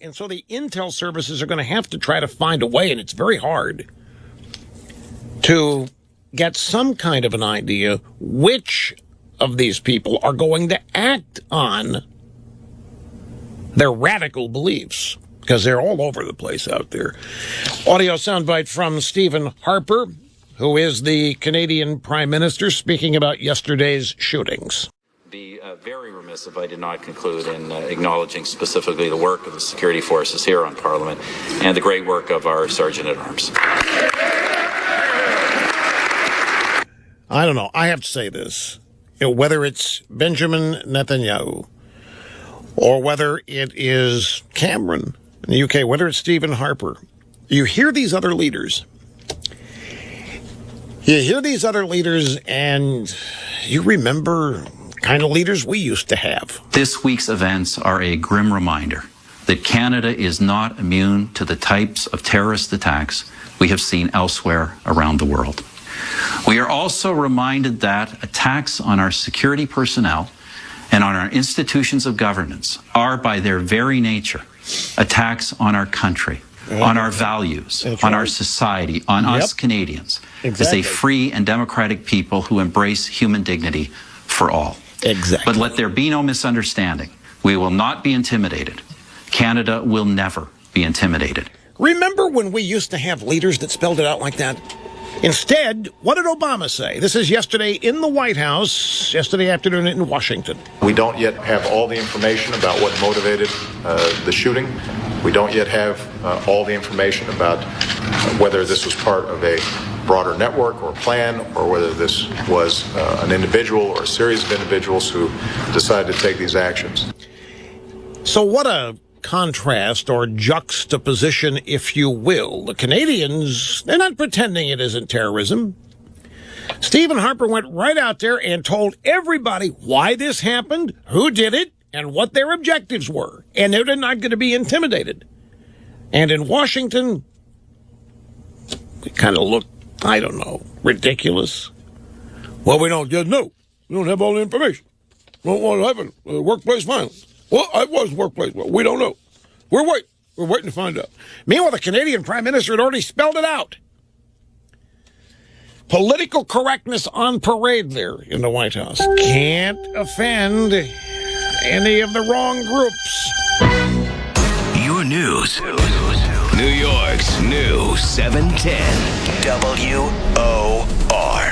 And so the intel services are going to have to try to find a way, and it's very hard, to get some kind of an idea which of these people are going to act on their radical beliefs, because they're all over the place out there. Audio soundbite from Stephen Harper, who is the Canadian Prime Minister, speaking about yesterday's shootings. Be very remiss if I did not conclude in acknowledging specifically the work of the security forces here on Parliament and the great work of our Sergeant-at-Arms. I don't know. I have to say this. Whether it's Benjamin Netanyahu or whether it is Cameron in the UK, whether it's Stephen Harper, you hear these other leaders. And you remember kind of leaders we used to have. This week's events are a grim reminder that Canada is not immune to the types of terrorist attacks we have seen elsewhere around the world. We are also reminded that attacks on our security personnel and on our institutions of governance are, by their very nature, attacks on our country, on our values, on our society, on us Canadians, as a free and democratic people who embrace human dignity for all. But let there be no misunderstanding. We will not be intimidated. Canada will never be intimidated. Remember when we used to have leaders that spelled it out like that? Instead, what did Obama say? This is yesterday in the White House, yesterday afternoon in Washington. We don't yet have all the information about what motivated the shooting. We don't yet have all the information about whether this was part of a broader network or plan, or whether this was an individual or a series of individuals who decided to take these actions. So what a contrast or juxtaposition, if you will. The Canadians, they're not pretending it isn't terrorism. Stephen Harper went right out there and told everybody why this happened, who did it, and what their objectives were. And they're not going to be intimidated. And in Washington, it kind of looked, I don't know, ridiculous. Well, we don't have all the information. What happened? Workplace violence. Well, it was workplace. Well, we don't know. We're waiting to find out. Meanwhile, the Canadian Prime Minister had already spelled it out. Political correctness on parade there in the White House. Can't offend any of the wrong groups. Your news. New York's new 710 WOR.